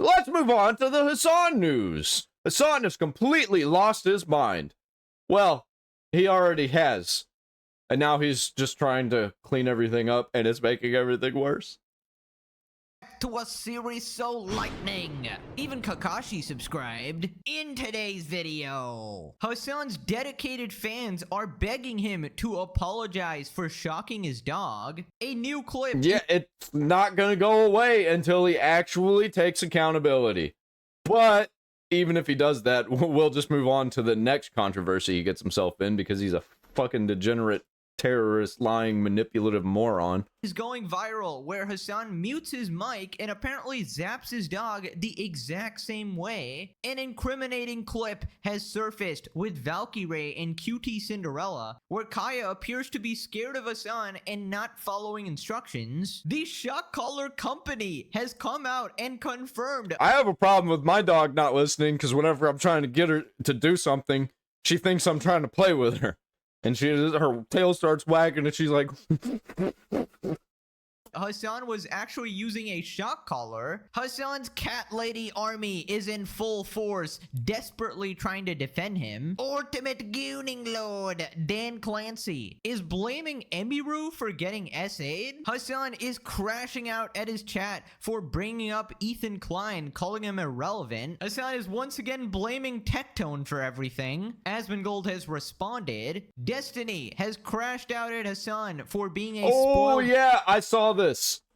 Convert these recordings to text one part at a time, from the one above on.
So let's move on to the Hasan news. Hasan has completely lost his mind. Well, he already has. And now he's just trying to clean everything up, and it's making everything worse. To a series so lightning, even Kakashi subscribed. In today's video, Hasan's dedicated fans are begging him to apologize for shocking his dog. A new clip. Yeah, it's not gonna go away until he actually takes accountability. But even if he does that, we'll just move on to the next controversy he gets himself in, because he's a fucking degenerate, terrorist, lying, manipulative moron. Is going viral, where Hasan mutes his mic and apparently zaps his dog the exact same way. An incriminating clip has surfaced with Valkyrie and QT Cinderella, where Kaya appears to be scared of Hasan and not following instructions. The shock collar company has come out and confirmed. I have a problem with my dog not listening, because whenever I'm trying to get her to do something, she thinks I'm trying to play with her. And her tail starts wagging, and she's like... Hasan was actually using a shock collar. Hasan's cat lady army is in full force, desperately trying to defend him. Ultimate Gooning Lord Dan Clancy is blaming Emiru for getting SA'd. Hasan is crashing out at his chat for bringing up Ethan Klein, calling him irrelevant. Hasan is once again blaming Tectone for everything. Asmongold has responded. Destiny has crashed out at Hasan for being a Oh yeah, I saw this.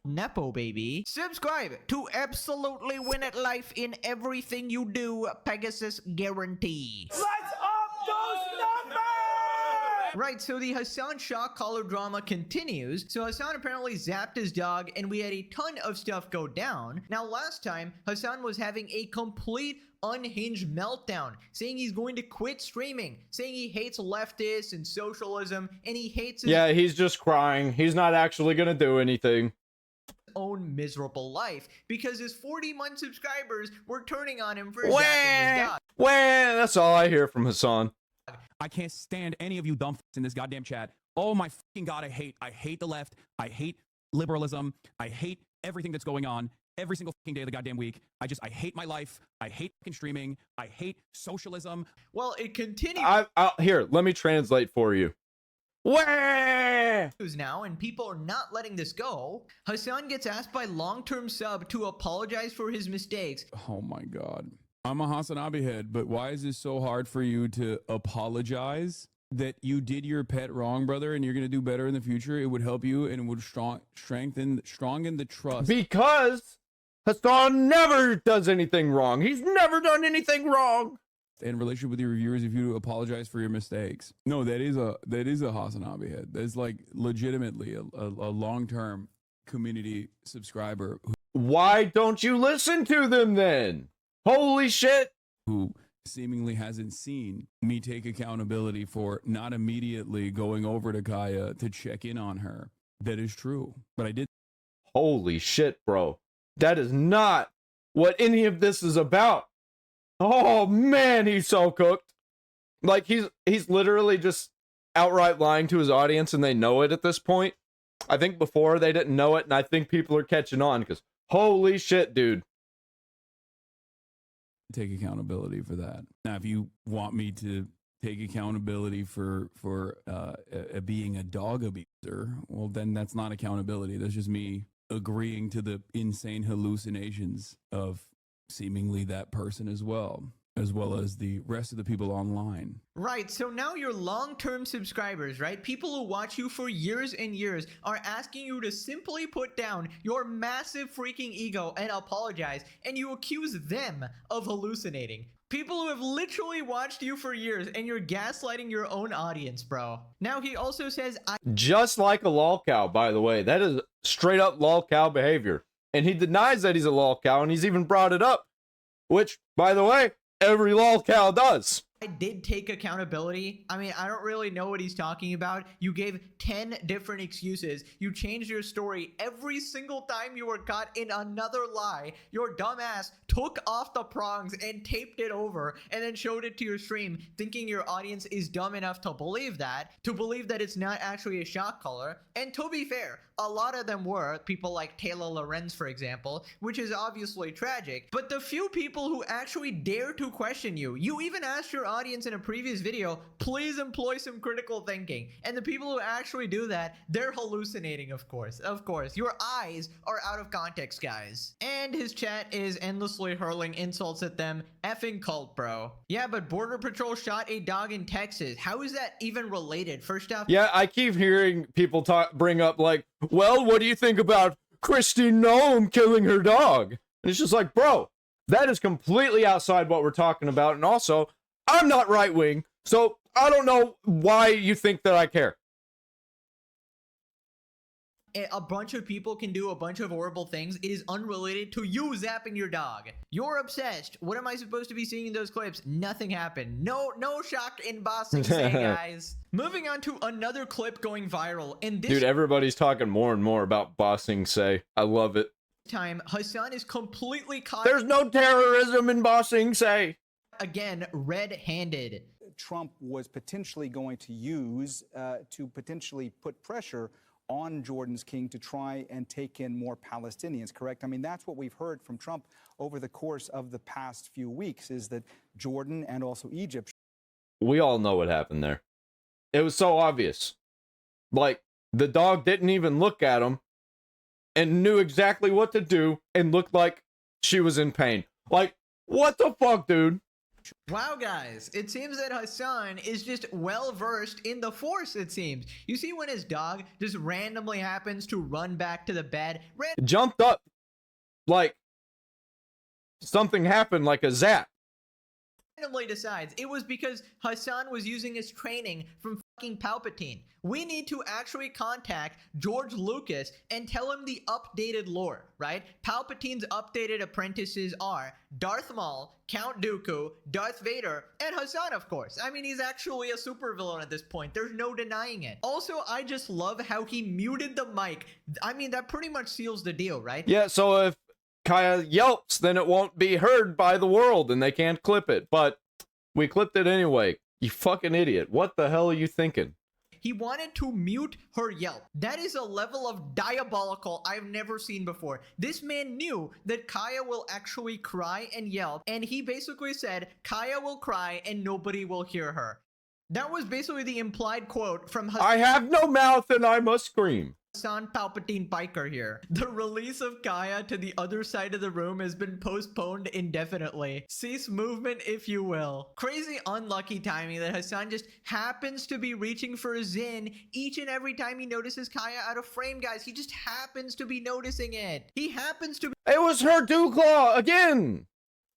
Nepo baby. Subscribe to absolutely win at life in everything you do. Pegasus guarantee. Let's up those numbers! Right, so the Hasan shock collar drama continues. So Hasan apparently zapped his dog, and we had a ton of stuff go down. Now, last time, Hasan was having a complete unhinged meltdown, saying he's going to quit streaming, saying he hates leftists and socialism, and he hates his he's just crying. He's not actually gonna do anything. own miserable life because his 40-month subscribers were turning on him for zapping his dog. That's all I hear from Hasan. I can't stand any of you dumb f***s in this goddamn chat. Oh my fucking god, I hate the left. I hate liberalism. I hate everything that's going on every single fucking day of the goddamn week. I hate my life. I hate fucking streaming. I hate socialism. Well, it continues Here, let me translate for you. now, and people are not letting this go. Hasan gets asked by long-term sub to apologize for his mistakes. Oh my god. I'm a Hasanabe head, but why is this so hard for you to apologize? That you did your pet wrong, brother, and you're gonna do better in the future. It would help you and would strengthen the trust. Because Hasan never does anything wrong. He's never done anything wrong. And relationship with your reviewers, if you apologize for your mistakes. No, that is a Hasanabe head. That's like legitimately a long-term community subscriber Why don't you listen to them then? Holy shit. who seemingly hasn't seen me take accountability for not immediately going over to Kaya to check in on her. That is true, but I did. Holy shit, bro. That is not what any of this is about. Oh man, he's so cooked. Like he's literally just outright lying to his audience, and they know it at this point. I think before they didn't know it, and I think people are catching on because holy shit, dude. Take accountability for that. Now, if you want me to take accountability for being a dog abuser, well, then that's not accountability. That's just me agreeing to the insane hallucinations of seemingly that person as well as the rest of the people online. Right, so now your long-term subscribers, right? People who watch you for years and years are asking you to simply put down your massive freaking ego and apologize, and you accuse them of hallucinating. People who have literally watched you for years, and you're gaslighting your own audience, bro. Now he also says, Just like a lolcow, by the way. That is straight up lolcow behavior. And he denies that he's a lolcow, and he's even brought it up. Which, by the way, every lolcow does. I did take accountability. I mean, I don't really know what he's talking about. You gave 10 different excuses. You changed your story every single time you were caught in another lie. Your dumbass took off the prongs and taped it over and then showed it to your stream, thinking your audience is dumb enough to believe that it's not actually a shock collar. And to be fair, a lot of them were, people like Taylor Lorenz, for example, which is obviously tragic. But the few people who actually dare to question you even asked your audience in a previous video, please employ some critical thinking. And the people who actually do that, they're hallucinating, of course. Of course. Your eyes are out of context, guys. And his chat is endlessly hurling insults at them. Effing cult, bro. Yeah, but Border Patrol shot a dog in Texas. How is that even related? First off, Yeah, I keep hearing people bring up like, well, what do you think about Kristi Noem killing her dog? And it's just like, bro, that is completely outside what we're talking about. And also, I'm not right wing, so I don't know why you think that I care. a bunch of people can do a bunch of horrible things. It is unrelated to you zapping your dog. You're obsessed. What am I supposed to be seeing in those clips? Nothing happened. No shock in bossing, say, guys. Moving on to another clip going viral. And this Dude, everybody's talking more and more about bossing, say. I love it. time, Hasan is completely caught. There's no terrorism in bossing, say. Again, red-handed. Trump was potentially going to use to potentially put pressure on Jordan's king to try and take in more Palestinians, correct? I mean, that's what we've heard from Trump over the course of the past few weeks, is that Jordan and also Egypt. We all know what happened there. It was so obvious. Like, the dog didn't even look at him and knew exactly what to do and looked like she was in pain. Like, what the fuck, dude? Wow, guys, it seems that Hasan is just well-versed in the Force, it seems. You see when his dog just randomly happens to run back to the bed, Jumped up like something happened, like a zap. randomly decides it was because Hasan was using his training from fucking Palpatine. We need to actually contact George Lucas and tell him the updated lore, right? Palpatine's updated apprentices are Darth Maul, Count Dooku, Darth Vader, and Hasan, of course. I mean, he's actually a supervillain at this point. There's no denying it. Also, I just love how he muted the mic. I mean, that pretty much seals the deal, right? Yeah, so if Kaya yelps, then it won't be heard by the world and they can't clip it. But we clipped it anyway. You fucking idiot. What the hell are you thinking? He wanted to mute her yelp. That is a level of diabolical I've never seen before. This man knew that Kaya will actually cry and yelp, and he basically said, Kaya will cry and nobody will hear her. That was basically the implied quote from I have no mouth and I must scream. Hasan Palpatine Piker here. The release of Kaya to the other side of the room has been postponed indefinitely. Cease movement, if you will. Crazy unlucky timing that Hasan just happens to be reaching for a Zin each and every time he notices Kaya out of frame, guys. He just happens to be noticing it. He happens to It was her dew claw again.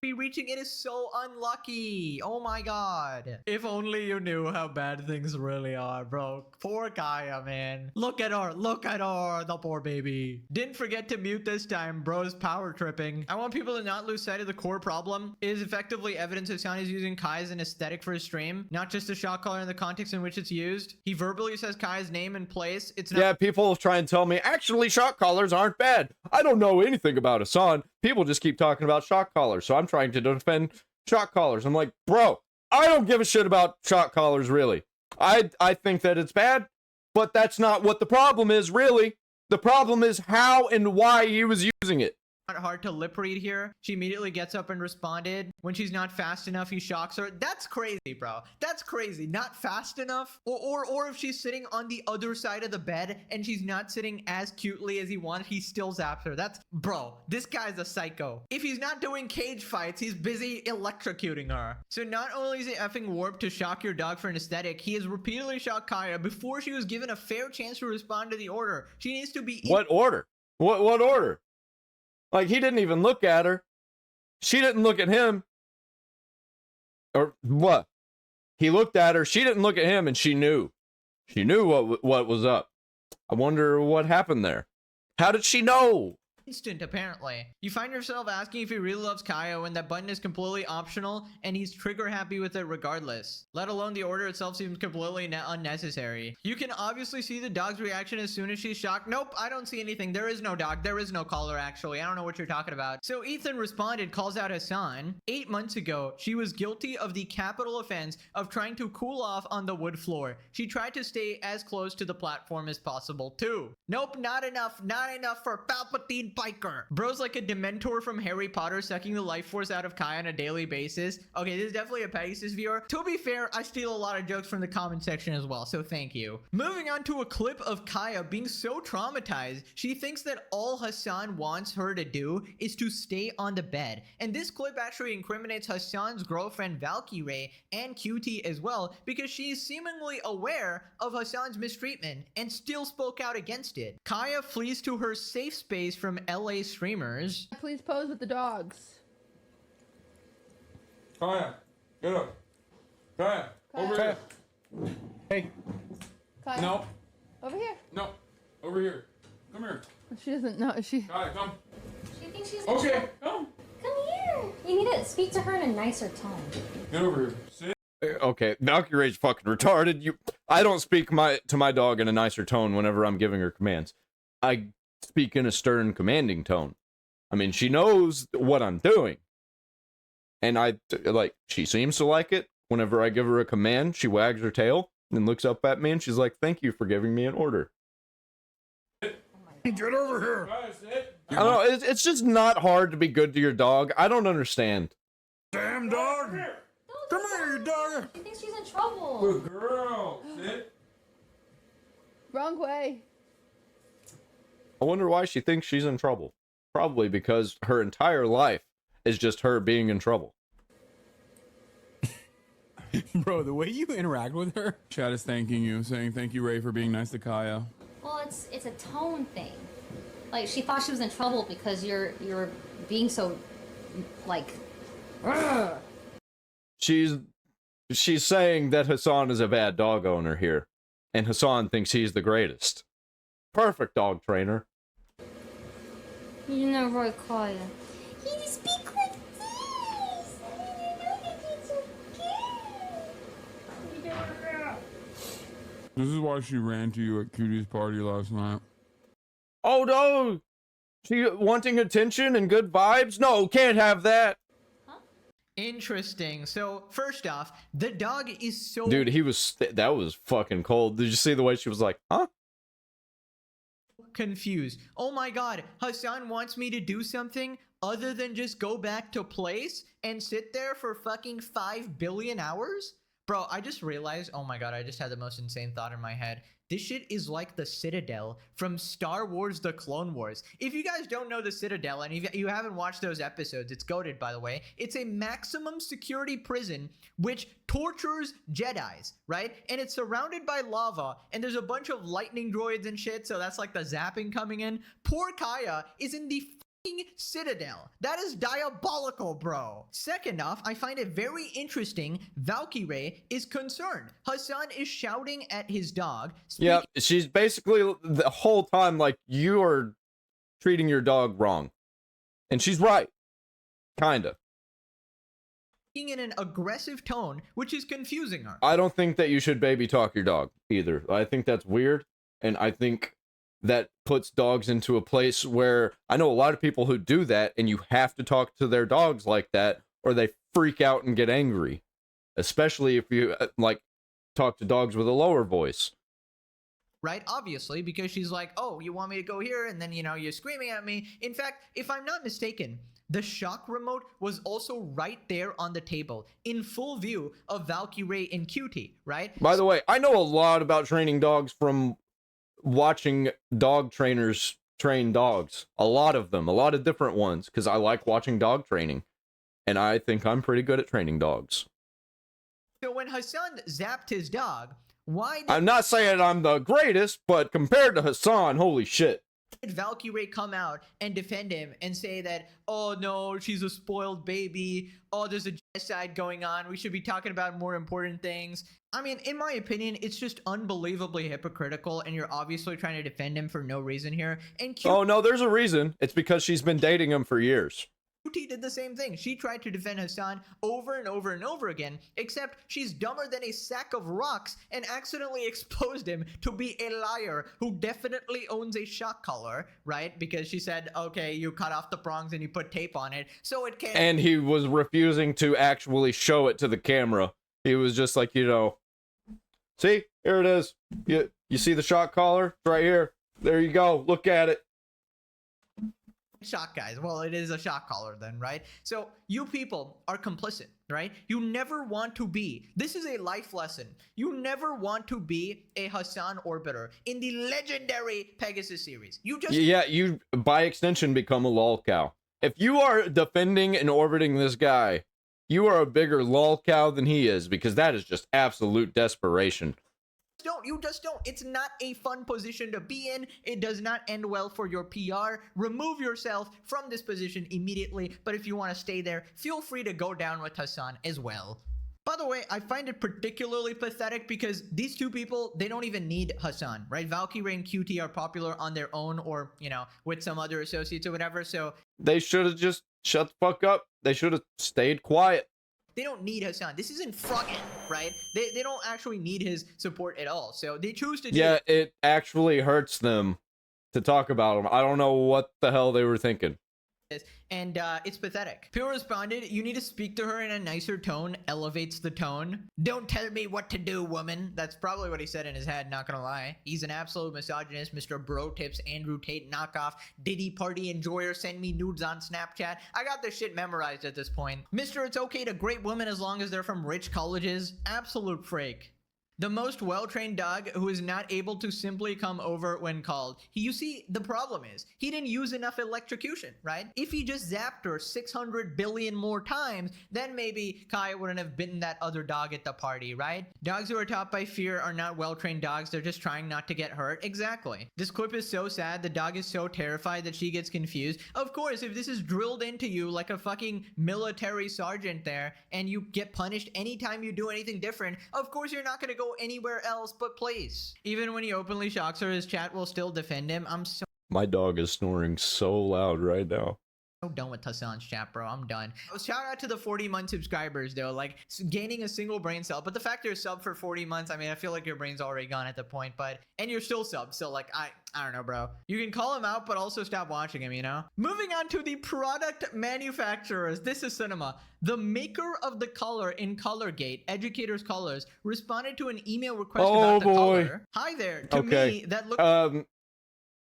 be reaching. It is so unlucky. Oh my god. If only you knew how bad things really are, bro. Poor Kaya, man. Look at her, the poor baby. Didn't forget to mute this time. Bro's power tripping. I want people to not lose sight of the core problem. It is effectively evidence Hasan is using Kai as an aesthetic for his stream, not just a shot caller in the context in which it's used. He verbally says Kai's name and place. It's not— Yeah, people try and tell me, actually, shot callers aren't bad. I don't know anything about Hasan. People just keep talking about shot callers, so I'm trying to defend shot callers. I'm like, bro, I don't give a shit about shot callers, really. I think that it's bad, but that's not what the problem is, really. The problem is how and why he was using it. not hard to lip read here. She immediately gets up and responded. When she's not fast enough, he shocks her. That's crazy, bro. That's crazy. Not fast enough? Or if she's sitting on the other side of the bed and she's not sitting as cutely as he wants, he still zaps her. That's, bro, this guy's a psycho. If he's not doing cage fights, he's busy electrocuting her. So not only is it effing warped to shock your dog for an aesthetic, he has repeatedly shocked Kaya before she was given a fair chance to respond to the order. She needs to be— What order? What order? Like, he didn't even look at her. She didn't look at him. Or what? He looked at her. She didn't look at him, and she knew. She knew what was up. I wonder what happened there. How did she know? instant, apparently. You find yourself asking if he really loves Kaya when that button is completely optional and he's trigger happy with it regardless. Let alone the order itself seems completely unnecessary. You can obviously see the dog's reaction as soon as she's shocked. Nope, I don't see anything. There is no dog. There is no collar, actually. I don't know what you're talking about. So Ethan responded, calls out Hasan. 8 months ago, she was guilty of the capital offense of trying to cool off on the wood floor. She tried to stay as close to the platform as possible, too. Nope, not enough. Not enough for Palpatine Piker. Bro's like a Dementor from Harry Potter sucking the life force out of Kaya on a daily basis. Okay, this is definitely a Pegasus viewer. To be fair, I steal a lot of jokes from the comment section as well, so thank you. Moving on to a clip of Kaya being so traumatized, she thinks that all Hasan wants her to do is to stay on the bed. And this clip actually incriminates Hasan's girlfriend Valkyrie and QT as well, because she's seemingly aware of Hasan's mistreatment and still spoke out against it. Kaya flees to her safe space from LA streamers. Please pose with the dogs. Kaya, get up. Kaya, over here. Hey. Kaya, No, over here. no, over here. Come here. She doesn't know. She. Kaya, come. She thinks she's Okay, come. Come here. You need to speak to her in a nicer tone. Get over here. Sit. Okay, Valkyrie's fucking retarded. I don't speak to my dog in a nicer tone whenever I'm giving her commands. I speak in a stern, commanding tone. I mean, she knows what I'm doing. And she seems to like it. Whenever I give her a command, she wags her tail and looks up at me and she's like, thank you for giving me an order. Get over here. Kaya, sit. I don't know, it's just not hard to be good to your dog. I don't understand. Damn dog. Come here, you dog. She thinks she's in trouble. Good girl. Sit. Wrong way. I wonder why she thinks she's in trouble. Probably because her entire life is just her being in trouble. Bro, the way you interact with her. Chat is thanking you, saying thank you, Ray, for being nice to Kaya. Well, it's a tone thing. Like, she thought she was in trouble because you're being so, like, "Ugh." She's saying that Hasan is a bad dog owner here, and Hasan thinks he's the greatest. Perfect dog trainer. You know, Roy Kaya. He speak like this. It's okay. This is why she ran to you at Cutie's party last night. Oh no! She wanting attention and good vibes? No, can't have that. Interesting. So, first off, the dog is so... Dude, that was fucking cold. Did you see the way she was like, huh? confused. Oh my god, Hasan wants me to do something other than just go back to place and sit there for fucking 5 billion hours? Bro, I just realized, oh my god, I just had the most insane thought in my head. This shit is like the Citadel from Star Wars The Clone Wars. If you guys don't know the Citadel and if you haven't watched those episodes, it's goated, by the way. It's a maximum security prison which tortures Jedis, right? And it's surrounded by lava and there's a bunch of lightning droids and shit, so that's like the zapping coming in. Poor Kaya is in the fucking Citadel. That is diabolical, bro. Second off, I find it very interesting Valkyrie is concerned. Hasan is shouting at his dog. Yeah, she's basically the whole time like, you are treating your dog wrong. And she's right. Kinda. In an aggressive tone, which is confusing her. I don't think that you should baby talk your dog either. I think that's weird. And I think that puts dogs into a place where I know a lot of people who do that, and you have to talk to their dogs like that or they freak out and get angry. Especially if you like talk to dogs with a lower voice. Right, obviously, because she's like, oh, you want me to go here? And then, you know, you're screaming at me. In fact, if I'm not mistaken, the shock remote was also right there on the table in full view of Valkyrie and Cutie, right? By the way, I know a lot about training dogs from watching dog trainers train dogs. A lot of them, a lot of different ones, because I like watching dog training. And I think I'm pretty good at training dogs. So when Hasan zapped his dog, why did... I'm not saying I'm the greatest, but compared to Hasan, holy shit. Did Valkyrie come out and defend him and say that, oh no, she's a spoiled baby, oh, there's a genocide going on, we should be talking about more important things? I mean, in my opinion, it's just unbelievably hypocritical, and you're obviously trying to defend him for no reason here. And Oh no, there's a reason. It's because she's been dating him for years. QT did the same thing. She tried to defend Hasan over and over and over again, except she's dumber than a sack of rocks and accidentally exposed him to be a liar who definitely owns a shock collar, right? Because she said, okay, you cut off the prongs and you put tape on it, so it can't. And he was refusing to actually show it to the camera. He was just like, you know, see, here it is. You see the shock collar? It's right here. There you go. Look at it. Shock, guys. Well, it is a shock collar then, right? So you people are complicit, right? You never want to be. This is a life lesson. You never want to be a Hasan orbiter in the legendary Pegasus series. You just you by extension become a lol cow. If you are defending and orbiting this guy, you are a bigger lol cow than he is, because that is just absolute desperation. you just don't. It's not a fun position to be in. It does not end well for your PR. Remove yourself from this position immediately. But if you want to stay there, feel free to go down with Hasan as well. By the way, I find it particularly pathetic because these two people, they don't even need Hasan, right? Valkyrie and QT are popular on their own, or, you know, with some other associates or whatever. So they should have just shut the fuck up. They should have stayed quiet. They don't need Hasan. This isn't Froggen, right? They don't actually need his support at all. So they choose to do. Yeah, it actually hurts them to talk about him. I don't know what the hell they were thinking. And it's pathetic. People responded, you need to speak to her in a nicer tone, elevates the tone. Don't tell me what to do, woman. That's probably what he said in his head, not gonna lie. He's an absolute misogynist, Mr. Bro Tips, Andrew Tate knockoff, Diddy party enjoyer, send me nudes on Snapchat. I got this shit memorized at this point. Mr. It's okay to great women as long as they're from rich colleges. Absolute freak. The most well-trained dog who is not able to simply come over when called. You see, the problem is, he didn't use enough electrocution, right? If he just zapped her 600 billion more times, then maybe Kai wouldn't have bitten that other dog at the party, right? Dogs who are taught by fear are not well-trained dogs, they're just trying not to get hurt. Exactly. This clip is so sad, the dog is so terrified that she gets confused. Of course, if this is drilled into you like a fucking military sergeant there, and you get punished anytime you do anything different, of course you're not gonna go anywhere else but place. Even when he openly shocks her, his chat will still defend him. I'm so My dog is snoring so loud right now. done with Hasan's chat, bro. I'm done. Shout out to the 40-month subscribers, though. Like, gaining a single brain cell. But the fact you're sub for 40 months, I mean, I feel like your brain's already gone at the point. But, and you're still sub. So, like, I don't know, bro. You can call him out, but also stop watching him, you know? Moving on to the product manufacturers. This is cinema. The maker of the color in Collargate, Educators Colors, responded to an email request about the color. Hi there. To me, that looks...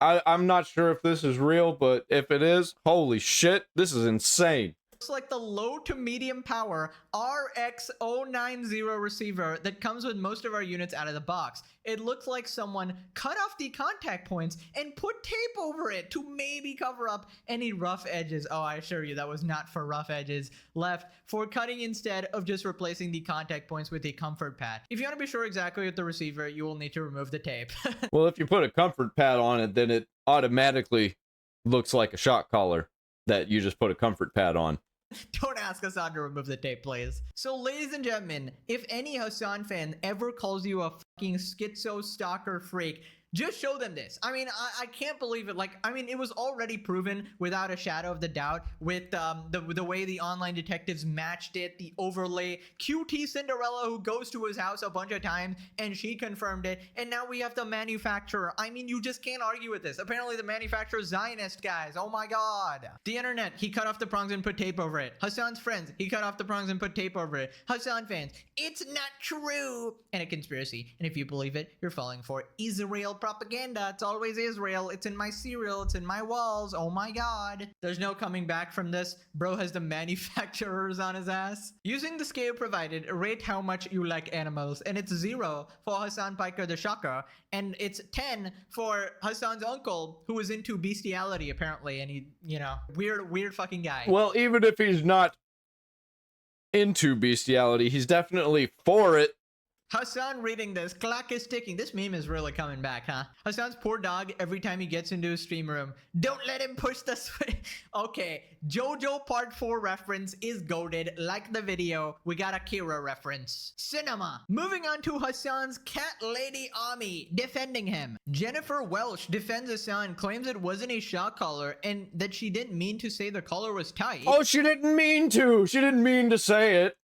I'm not sure if this is real, but if it is, holy shit, this is insane. Looks like the low to medium power RX090 receiver that comes with most of our units out of the box. It looks like someone cut off the contact points and put tape over it to maybe cover up any rough edges. Oh, I assure you that was not for rough edges. Left for cutting instead of just replacing the contact points with a comfort pad. If you want to be sure exactly with the receiver, you will need to remove the tape. Well, if you put a comfort pad on it, then it automatically looks like a shock collar that you just put a comfort pad on. Don't ask Hasan to remove the tape, please. So, ladies and gentlemen, if any Hasan fan ever calls you a fucking schizo stalker freak, just show them this. I mean, I can't believe it. Like, I mean, it was already proven without a shadow of the doubt with the way the online detectives matched it, the overlay, QT Cinderella who goes to his house a bunch of times and she confirmed it, and now we have the manufacturer. I mean, you just can't argue with this. Apparently the manufacturer is Zionist, guys. Oh my god. The internet, he cut off the prongs and put tape over it. Hasan's friends, he cut off the prongs and put tape over it. Hasan fans, it's not true. And a conspiracy. And if you believe it, you're falling for Israel propaganda. It's always Israel. It's in my cereal. It's in my walls. Oh my god. There's no coming back from this. Bro has the manufacturers on his ass. Using the scale provided, rate how much you like animals. And it's 0 for Hasan Piker the Shocker. And it's 10 for Hasan's uncle, who is into bestiality apparently. And he, you know, weird fucking guy. Well, even if he's not into bestiality, he's definitely for it. Hasan reading this, clock is ticking. This meme is really coming back, huh? Hasan's poor dog every time he gets into his stream room. Don't let him push the switch. Okay, JoJo Part 4 reference is goated. Like the video, we got a Kira reference. Cinema. Moving on to Hasan's cat lady Ami defending him. Jennifer Welsh defends Hasan, claims it wasn't a shock collar and that she didn't mean to say the collar was tight. Oh, she didn't mean to. She didn't mean to say it.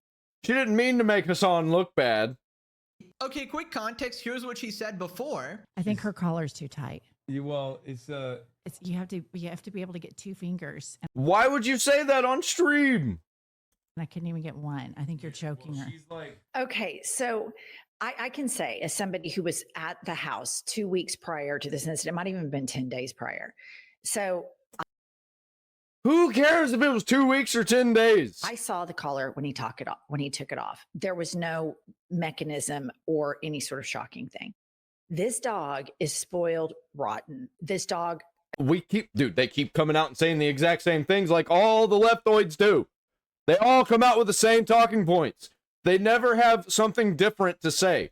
She didn't mean to make Hasan look bad. Okay, quick context. Here's what she said before. I think her collar's too tight. It's It's you have to be able to get 2 fingers, and Why would you say that on stream? I couldn't even get one. I think you're choking her. she's like, Okay, so I can say, as somebody who was at the house 2 weeks prior to this incident, it might even have been 10 days prior. So Who cares if it was 2 weeks or 10 days? I saw the collar when he took it off. There was no mechanism or any sort of shocking thing. This dog is spoiled rotten. This dog, They keep coming out and saying the exact same things like all the leftoids do. They all come out with the same talking points. They never have something different to say.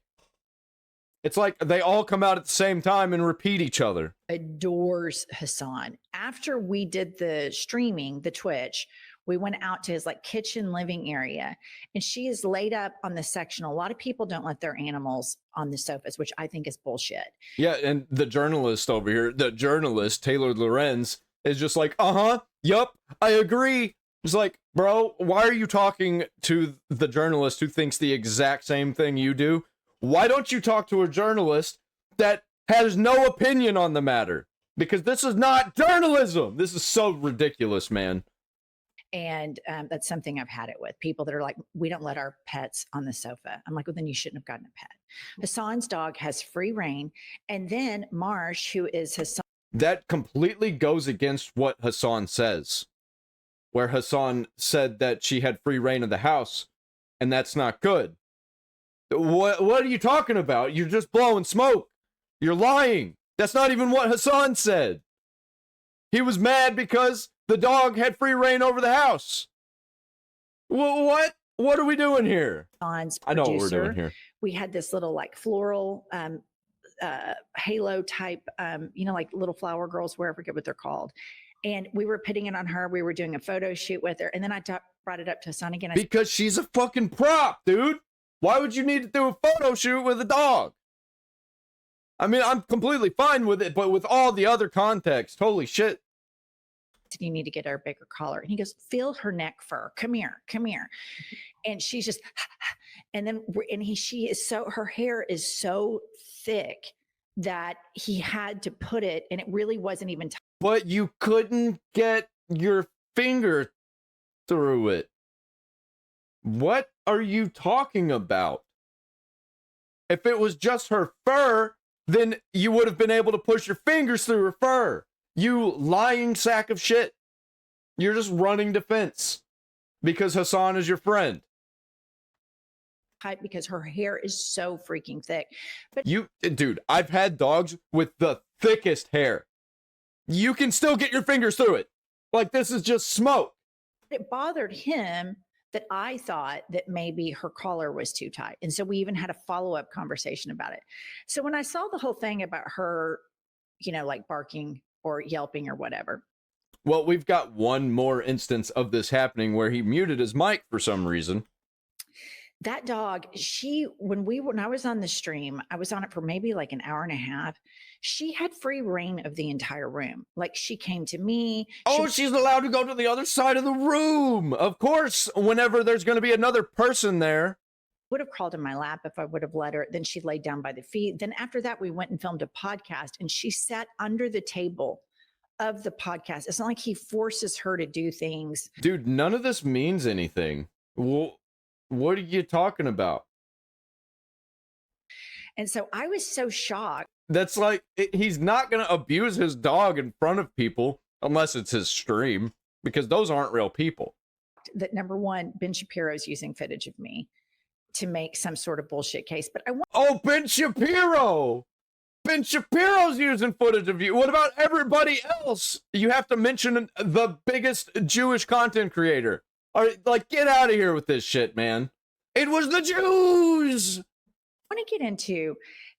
It's like they all come out at the same time and repeat each other. adores Hasan. After we did the streaming, the Twitch, we went out to his like kitchen living area, and she is laid up on the sectional. A lot of people don't let their animals on the sofas, which I think is bullshit. Yeah, and the journalist over here, Taylor Lorenz, is just like, yup, I agree. It's like, bro, why are you talking to the journalist who thinks the exact same thing you do? Why don't you talk to a journalist that has no opinion on the matter? Because this is not journalism. This is so ridiculous, man. And that's something I've had it with people that are like, we don't let our pets on the sofa. I'm like, well, then you shouldn't have gotten a pet. Hasan's dog has free reign. And then Marsh, who is Hasan. That completely goes against what Hasan says, where Hasan said that she had free reign of the house, and that's not good. What are you talking about? You're just blowing smoke. You're lying. That's not even what Hasan said. He was mad because the dog had free reign over the house. What? What are we doing here? Hasan's I know what we're producer. doing here. We had this little like floral halo type, like little flower girls, where I forget what they're called. And we were putting it on her. We were doing a photo shoot with her. And then I brought it up to Hasan again. Because she's a fucking prop, dude. Why would you need to do a photo shoot with a dog? I mean, I'm completely fine with it, but with all the other context, holy shit. You need to get her a bigger collar. And he goes, feel her neck fur. Come here, come here. And she's just, and then, she is so, her hair is so thick that he had to put it, and it really wasn't even. But you couldn't get your finger through it. What are you talking about? If it was just her fur, then you would have been able to push your fingers through her fur. You lying sack of shit. You're just running defense because Hasan is your friend. Because her hair is so freaking thick. But Dude, I've had dogs with the thickest hair. You can still get your fingers through it. Like, this is just smoke. it bothered him that I thought that maybe her collar was too tight. And so we even had a follow-up conversation about it. So when I saw the whole thing about her, like barking or yelping or whatever. Well, we've got one more instance of this happening where he muted his mic for some reason. That dog, when I was on the stream, I was on it for maybe like an hour and a half. She had free reign of the entire room. Like, she came to me. She's allowed to go to the other side of the room. Of course, whenever there's going to be another person there. Would have crawled in my lap if I would have let her. Then she laid down by the feet. Then after that, we went and filmed a podcast, and she sat under the table of the podcast. It's not like he forces her to do things. Dude, none of this means anything. Well, what are you talking about? And so I was so shocked. That's like, he's not going to abuse his dog in front of people unless it's his stream, because those aren't real people. That number one, Ben Shapiro's using footage of me to make some sort of bullshit case. But Ben Shapiro! Ben Shapiro's using footage of you. What about everybody else? You have to mention the biggest Jewish content creator. All right, like, get out of here with this shit, man. It was the Jews! want to get into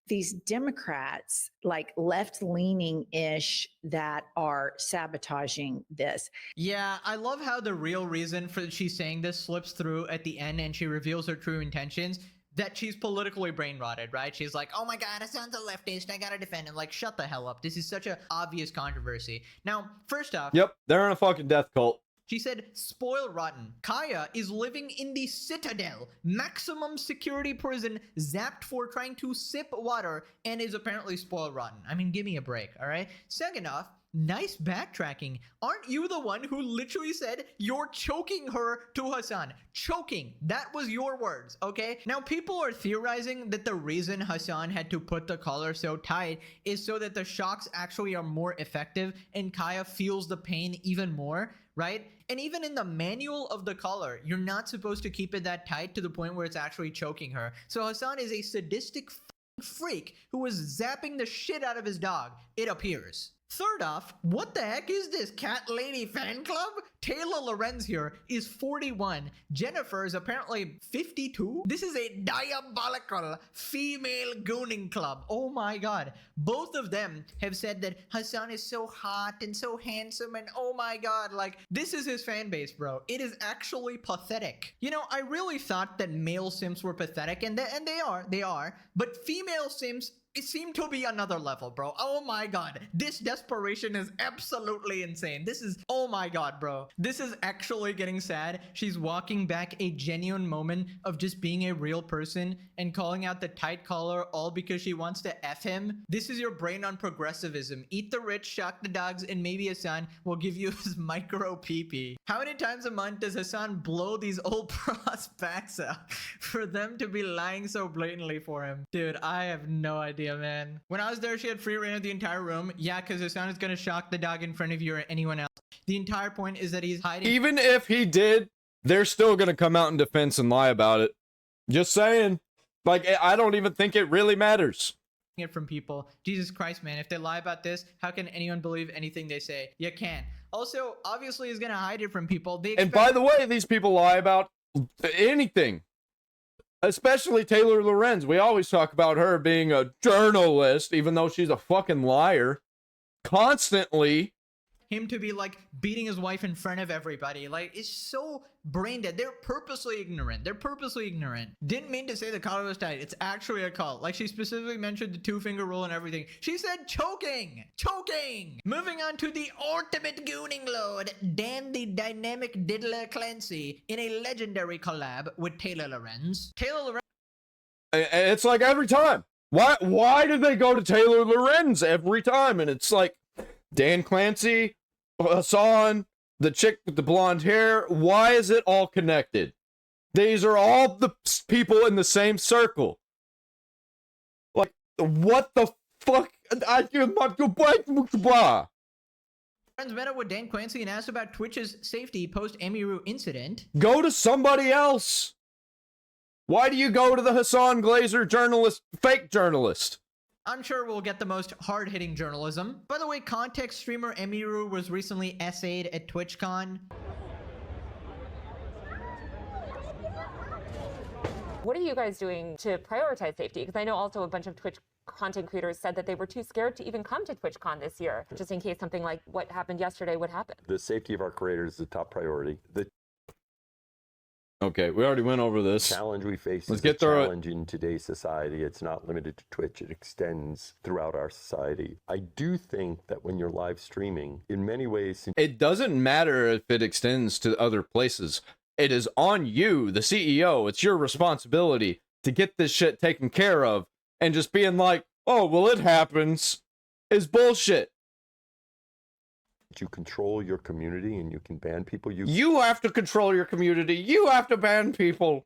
these Democrats, like left-leaning ish, that are sabotaging this. Yeah, I love how the real reason for she's saying this slips through at the end and she reveals her true intentions. That she's politically brain rotted, right? She's like, oh my god, Hasan's a leftist, I gotta defend him. Like, shut the hell up. This is such an obvious controversy. Now, first off, Yep, they're in a fucking death cult. she said, spoil rotten. Kaya is living in the Citadel, maximum security prison, zapped for trying to sip water, and is apparently spoiled rotten. I mean, give me a break, all right? Second off, nice backtracking. Aren't you the one who literally said you're choking her to Hasan? Choking. That was your words, okay? Now, people are theorizing that the reason Hasan had to put the collar so tight is so that the shocks actually are more effective and Kaya feels the pain even more, right? And even in the manual of the collar, you're not supposed to keep it that tight to the point where it's actually choking her. So Hasan is a sadistic freak who was zapping the shit out of his dog, it appears. Third off, what the heck is this cat lady fan club? Taylor Lorenz here is 41. Jennifer is apparently 52. This is a diabolical female gooning club. Oh my god. Both of them have said that Hasan is so hot and so handsome and oh my god, like this is his fan base, bro. It is actually pathetic. You know, I really thought that male simps were pathetic and they are, but female simps, it seemed to be another level, bro. Oh my god. This desperation is absolutely insane. This is, oh my god, bro. This is actually getting sad. She's walking back a genuine moment of just being a real person and calling out the tight collar all because she wants to F him. This is your brain on progressivism. Eat the rich, shock the dogs, and maybe Hasan will give you his micro pee-pee. How many times a month does Hasan blow these old pros backs out for them to be lying so blatantly for him? Dude, I have no idea, man. When I was there, she had free reign of the entire room. Yeah, because Hasan is gonna shock the dog in front of you or anyone else. The entire point is that he's hiding. Even if he did, they're still gonna come out in defense and lie about it. Just saying. Like, I don't even think it really matters. It from people. Jesus Christ, man. If they lie about this, how can anyone believe anything they say? You can't. Also, obviously, he's gonna hide it from people. And by the way, these people lie about anything. Especially Taylor Lorenz. We always talk about her being a journalist, even though she's a fucking liar. Constantly. Him to be like beating his wife in front of everybody. Like, it's so brain dead. They're purposely ignorant. They're purposely ignorant. Didn't mean to say the collar was tight. It's actually a cult. Like, she specifically mentioned the 2-finger rule and everything. She said choking. Choking. Moving on to the ultimate gooning lord, Dan the Dynamic Diddler Clancy, in a legendary collab with Taylor Lorenz. Taylor Lorenz. It's like every time. Why do they go to Taylor Lorenz every time? And it's like Dan Clancy, Hasan, the chick with the blonde hair. Why is it all connected? These are all the people in the same circle. Like, what the fuck? Friends met up with Dan Clancy and asked about Twitch's safety post Emiru incident. Go to somebody else. Why do you go to the Hasan Glazer journalist, fake journalist? I'm sure we'll get the most hard-hitting journalism. By the way, context streamer Emiru was recently essayed at TwitchCon. What are you guys doing to prioritize safety? Because I know also a bunch of Twitch content creators said that they were too scared to even come to TwitchCon this year, just in case something like what happened yesterday would happen. The safety of our creators is the top priority. The Okay, we already went over this. challenge we face Let's is get a through it. challenge in today's society. It's not limited to Twitch. It extends throughout our society. I do think that when you're live streaming, in many ways, It doesn't matter if it extends to other places. It is on you, the CEO. It's your responsibility to get this shit taken care of. And just being like, oh, well, it happens, is bullshit. you control your community and you can ban people. You have to control your community. You have to ban people.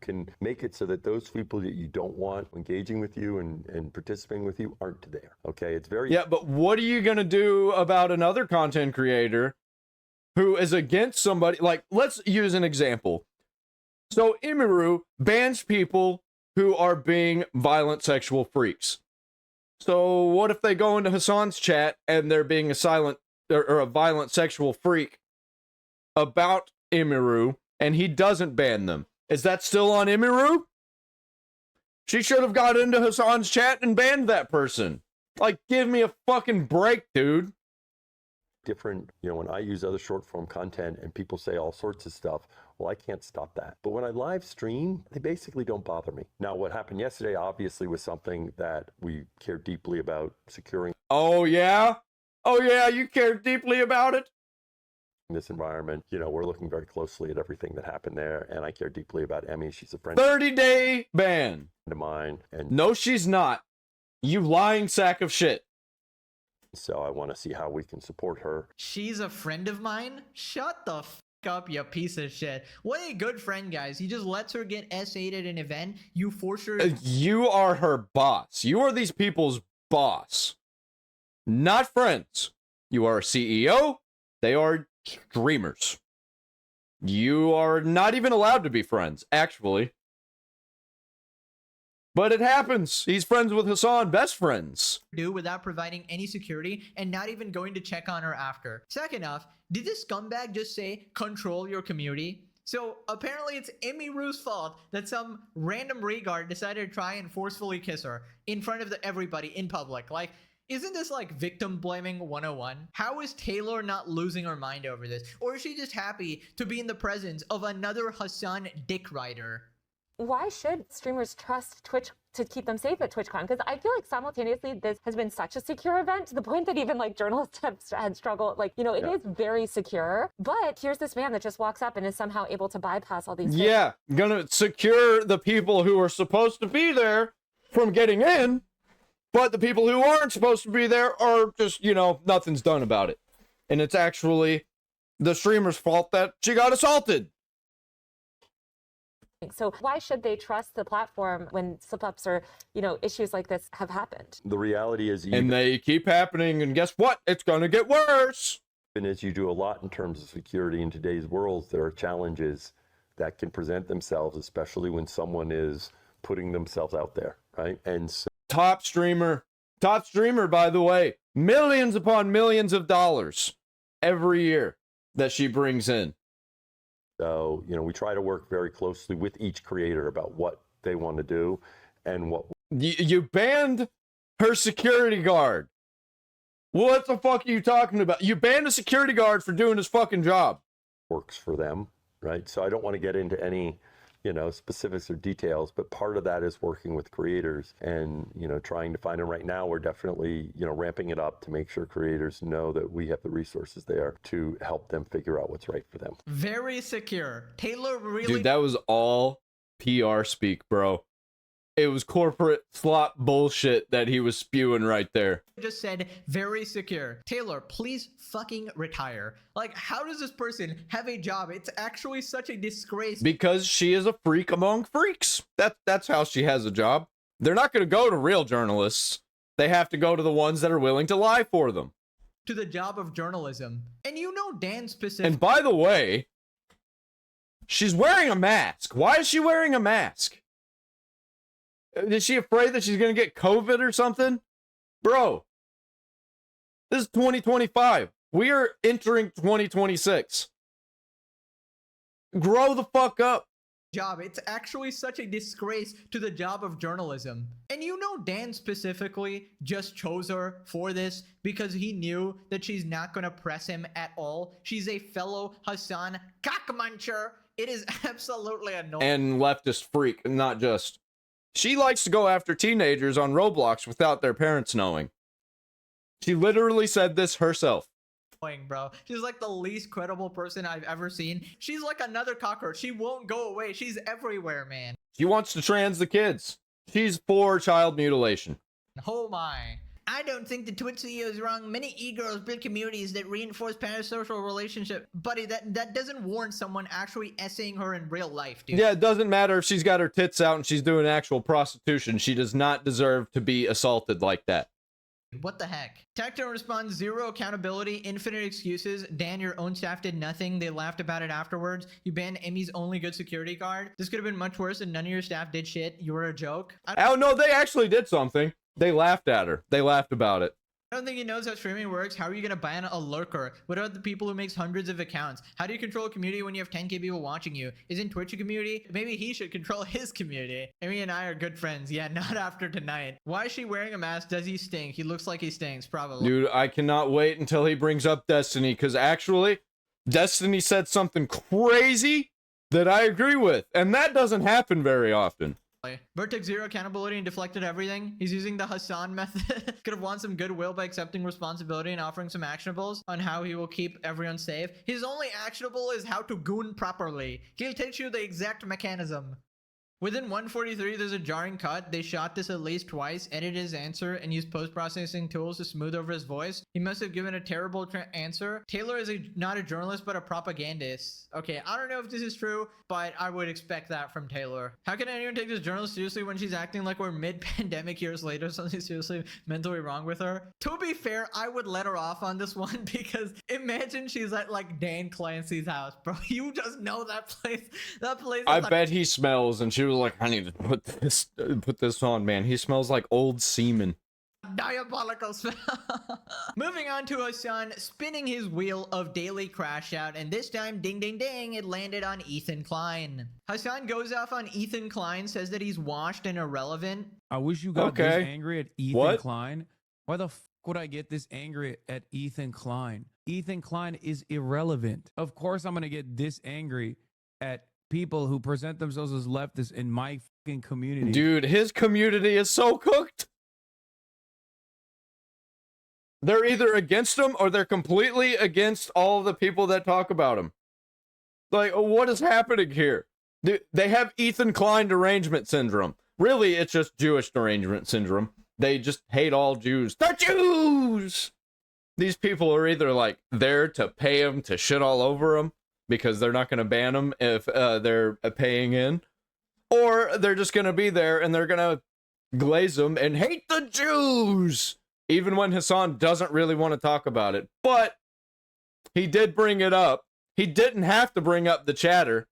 Can make it so that those people that you don't want engaging with you and participating with you aren't there. Okay, it's very... Yeah, but what are you going to do about another content creator who is against somebody? Like, let's use an example. So Emiru bans people who are being violent sexual freaks. So what if they go into Hasan's chat and they're being a silent or a violent sexual freak about Emiru and he doesn't ban them? Is that still on Emiru? She should have got into Hasan's chat and banned that person. Like, give me a fucking break, dude. Different, when I use other short form content and people say all sorts of stuff, well, I can't stop that. But when I live stream, they basically don't bother me. Now, what happened yesterday obviously was something that we care deeply about securing. Oh, yeah? Oh, yeah, you care deeply about it? In this environment, we're looking very closely at everything that happened there, and I care deeply about Emmy. She's a friend 30-day ban. of mine. And no, she's not. You lying sack of shit. So I want to see how we can support her. She's a friend of mine? Shut the f up, you piece of shit. What a good friend, guys. He just lets her get S8 at an event. You force her. You are her boss. You are these people's boss. Not friends. You are a CEO. They are streamers. You are not even allowed to be friends, actually. But it happens. He's friends with Hasan, best friends. Do without providing any security and not even going to check on her after. Second off, did this scumbag just say control your community? So apparently it's Emmy Rue's fault that some random regard decided to try and forcefully kiss her in front of everybody in public. Like, isn't this like victim blaming 101? How is Taylor not losing her mind over this? Or is she just happy to be in the presence of another Hasan dick rider? Why should streamers trust Twitch to keep them safe at TwitchCon? Because I feel like simultaneously this has been such a secure event to the point that even like journalists have had struggled. Like, it is very secure. But here's this man that just walks up and is somehow able to bypass all these things. Yeah, gonna secure the people who are supposed to be there from getting in, but the people who aren't supposed to be there are just, nothing's done about it. And it's actually the streamer's fault that she got assaulted. So why should they trust the platform when slip-ups or, issues like this have happened? The reality is... And they keep happening, and guess what? It's going to get worse. And as you do a lot in terms of security in today's world, there are challenges that can present themselves, especially when someone is putting themselves out there, right? And so... Top streamer, by the way. Millions upon millions of dollars every year that she brings in. So, we try to work very closely with each creator about what they want to do and what... You banned her security guard. What the fuck are you talking about? You banned a security guard for doing his fucking job. Works for them, right? So I don't want to get into any, specifics or details, but part of that is working with creators and, trying to find them. Right now, we're definitely, ramping it up to make sure creators know that we have the resources there to help them figure out what's right for them. Very secure. Taylor really... Dude, that was all PR speak, bro. It was corporate slop bullshit that he was spewing right there. Just said very secure. Taylor, please fucking retire. Like, how does this person have a job? It's actually such a disgrace. Because she is a freak among freaks. That's how she has a job. They're not going to go to real journalists. They have to go to the ones that are willing to lie for them. To the job of journalism. And Dan specifically... And by the way, she's wearing a mask. Why is she wearing a mask? Is she afraid that she's going to get COVID or something? Bro, this is 2025. We are entering 2026. Grow the fuck up. Job. It's actually such a disgrace to the job of journalism. And Dan specifically just chose her for this because he knew that she's not going to press him at all. She's a fellow Hasan cockmuncher. It is absolutely annoying. And leftist freak, not just... She likes to go after teenagers on Roblox without their parents knowing. She literally said this herself. Bro, she's like the least credible person I've ever seen. She's like another cockroach. She won't go away. She's everywhere, man. She wants to trans the kids. She's for child mutilation. Oh my. I don't think the Twitch CEO is wrong. Many e-girls build communities that reinforce parasocial relationship. Buddy, that doesn't warrant someone actually essaying her in real life, dude. Yeah, it doesn't matter if she's got her tits out and she's doing actual prostitution. She does not deserve to be assaulted like that. What the heck? Tactile responds, zero accountability, infinite excuses. Dan, your own staff did nothing. They laughed about it afterwards. You banned Emmy's only good security guard. This could have been much worse and none of your staff did shit. You were a joke. Oh, no, they actually did something. They laughed at her. They laughed about it. I don't think he knows how streaming works. How are you gonna ban a lurker? What about the people who makes hundreds of accounts? How do you control a community when you have 10k people watching you? Isn't Twitch a community? Maybe he should control his community. Amy and I are good friends. Yeah, not after tonight. Why is she wearing a mask? Does he stink? He looks like he stinks, probably. Dude, I cannot wait until he brings up Destiny, because actually, Destiny said something crazy that I agree with, and that doesn't happen very often. Bert took zero accountability and deflected everything. He's using the Hasan method. Could have won some goodwill by accepting responsibility and offering some actionables on how he will keep everyone safe. His only actionable is how to goon properly. He'll teach you the exact mechanism. Within 143, there's a jarring cut. They shot this at least twice, edited his answer, and used post-processing tools to smooth over his voice. He must have given a terrible answer. Taylor is not a journalist, but a propagandist. Okay, I don't know if this is true, but I would expect that from Taylor. How can anyone take this journalist seriously when she's acting like we're mid-pandemic years later? Something seriously mentally wrong with her? To be fair, I would let her off on this one because imagine she's at like Dan Clancy's house, bro. You just know that place. That place. I bet he smells, and she was like, I need to put this on, man. He smells like old semen. Diabolical smell. Moving on to Hasan spinning his wheel of daily crash out, and this time, ding ding ding, it landed on Ethan Klein. Hasan goes off on Ethan Klein, says that he's washed and irrelevant. I wish you got this angry at Ethan Klein. Why the f would I get this angry at Ethan Klein? Ethan Klein is irrelevant. Of course I'm gonna get this angry at people who present themselves as leftists in my fucking community. Dude, his community is so cooked. They're either against him or they're completely against all the people that talk about him. Like, what is happening here? They have Ethan Klein derangement syndrome. Really, it's just Jewish derangement syndrome. They just hate all Jews. The Jews! These people are either like there to pay him to shit all over him, because they're not going to ban them if they're paying in, or they're just going to be there and they're going to glaze them and hate the Jews, even when Hasan doesn't really want to talk about it. But he did bring it up. He didn't have to bring up the chatter.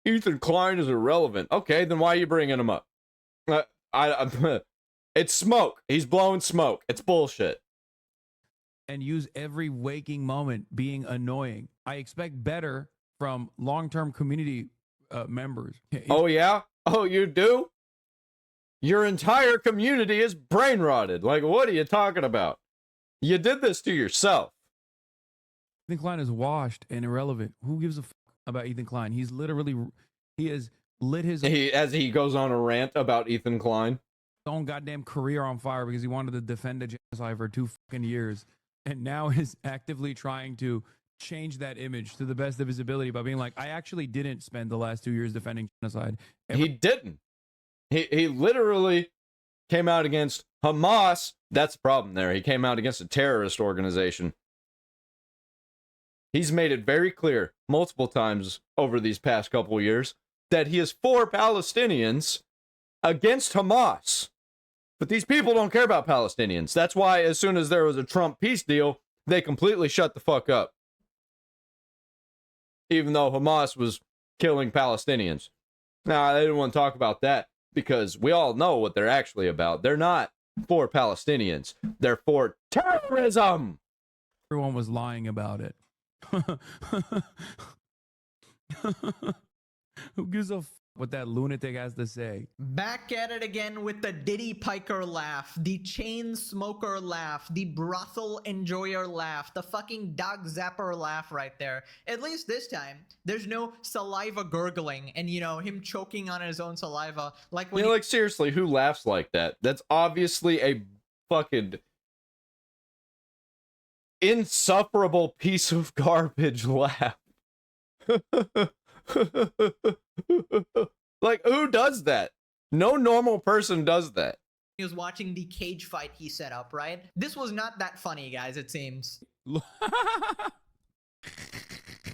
Ethan Klein is irrelevant. Okay, then why are you bringing him up? It's smoke. He's blowing smoke. It's bullshit. And use every waking moment being annoying. I expect better from long-term community members. Oh, yeah? Oh, you do? Your entire community is brain rotted. Like, what are you talking about? You did this to yourself. Ethan Klein is washed and irrelevant. Who gives a fuck about Ethan Klein? He's literally, he has lit his... As he goes on a rant about Ethan Klein. Own goddamn career on fire because he wanted to defend a genocide for 2 fucking years. And now is actively trying to change that image to the best of his ability by being like, I actually didn't spend the last 2 years defending genocide. He didn't. He literally came out against Hamas. That's the problem there. He came out against a terrorist organization. He's made it very clear multiple times over these past couple of years that he is for Palestinians against Hamas. But these people don't care about Palestinians. That's why as soon as there was a Trump peace deal, they completely shut the fuck up. Even though Hamas was killing Palestinians. Nah, they didn't want to talk about that because we all know what they're actually about. They're not for Palestinians. They're for terrorism. Everyone was lying about it. Who gives a f what that lunatic has to say? Back at it again with the Diddy Piker laugh, the chain smoker laugh, the brothel enjoyer laugh, the fucking dog zapper laugh right there. At least this time, there's no saliva gurgling and, you know, him choking on his own saliva. Like when like seriously, who laughs like that? That's obviously a fucking insufferable piece of garbage laugh. Like, who does that? No normal person does that. He was watching the cage fight he set up, right? This was not that funny, guys, it seems.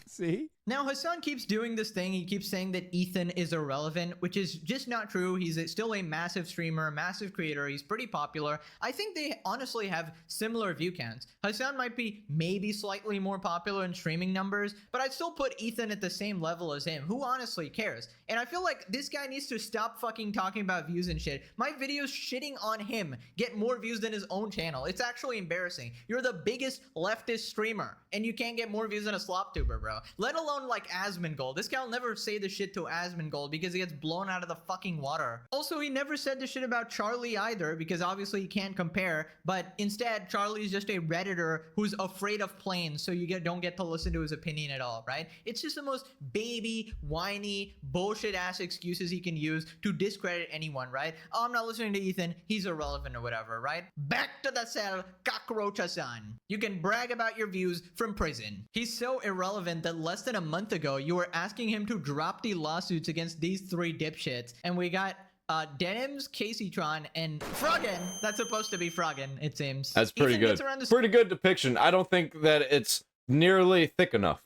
See? Now, Hasan keeps doing this thing. He keeps saying that Ethan is irrelevant, which is just not true. He's still a massive streamer, massive creator. He's pretty popular. I think they honestly have similar view counts. Hasan might be maybe slightly more popular in streaming numbers, but I'd still put Ethan at the same level as him. Who honestly cares? And I feel like this guy needs to stop fucking talking about views and shit. My videos shitting on him get more views than his own channel. It's actually embarrassing. You're the biggest leftist streamer, and you can't get more views than a slop tuber, bro. Let alone like Asmongold. This guy will never say the shit to Asmongold because he gets blown out of the fucking water. Also, he never said the shit about Charlie either, because obviously you can't compare, but instead Charlie's just a Redditor who's afraid of planes, so you don't get to listen to his opinion at all, right? It's just the most baby, whiny, bullshit ass excuses he can use to discredit anyone, right? Oh, I'm not listening to Ethan, he's irrelevant or whatever, right? Back to the cell, Cockroach Hasan. You can brag about your views from prison. He's so irrelevant that less than a month ago, you were asking him to drop the lawsuits against these 3 dipshits, and we got Denims, Caseytron, and Froggen. That's supposed to be Froggen, it seems. That's pretty Ethan good. gets around the Pretty good depiction. I don't think that it's nearly thick enough.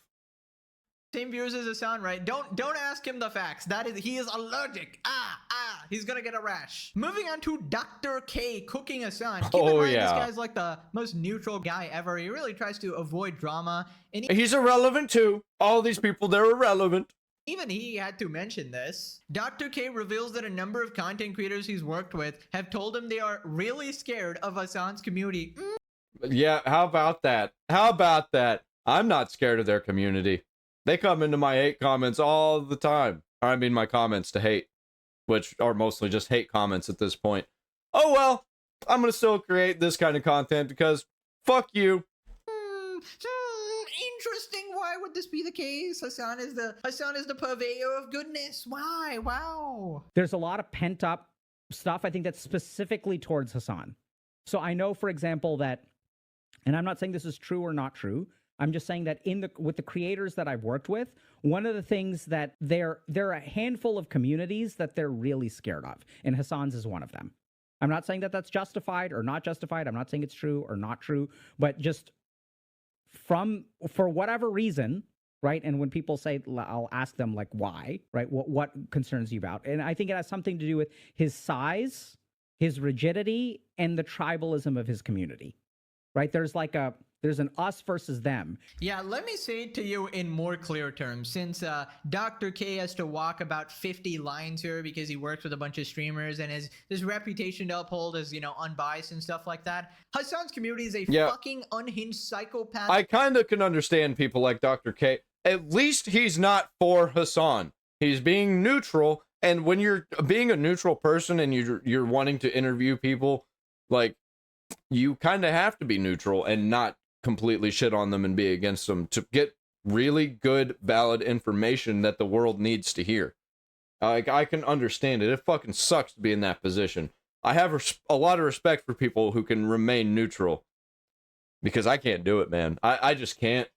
same viewers as Hasan, right? Don't ask him the facts. He is allergic. He's gonna get a rash. Moving on to Dr. K cooking Hasan. Keep in mind, this guy's like the most neutral guy ever. He really tries to avoid drama. And He's irrelevant too. All these people, they're irrelevant. even he had to mention this. Dr. K reveals that a number of content creators he's worked with have told him they are really scared of Hasan's community. Yeah, how about that? How about that? I'm not scared of their community. They come into my hate comments all the time. I mean, my comments to hate, which are mostly just hate comments at this point. Oh well, I'm gonna still create this kind of content because fuck you. Interesting. Why would this be the case? Hasan is the purveyor of goodness. Why? Wow. There's a lot of pent up stuff, I think, that's specifically towards Hasan. So I know, for example, that, and I'm not saying this is true or not true, I'm just saying that with the creators that I've worked with, one of the things that there are a handful of communities that they're really scared of, and Hasan's is one of them. I'm not saying that that's justified or not justified. I'm not saying it's true or not true, but just for whatever reason, right? And when people say, I'll ask them like, why, right? What concerns you about? And I think it has something to do with his size, his rigidity, and the tribalism of his community, right? There's an us versus them. Yeah, let me say it to you in more clear terms. Since Dr. K has to walk about 50 lines here because he works with a bunch of streamers and has this reputation to uphold as, unbiased and stuff like that, Hasan's community is a fucking unhinged psychopath. I kind of can understand people like Dr. K. At least he's not for Hasan. He's being neutral, and when you're being a neutral person and you're wanting to interview people, like, you kind of have to be neutral and not completely shit on them and be against them to get really good, valid information that the world needs to hear. Like, I can understand it. It fucking sucks to be in that position. I have a lot of respect for people who can remain neutral, because I can't do it, man. I just can't.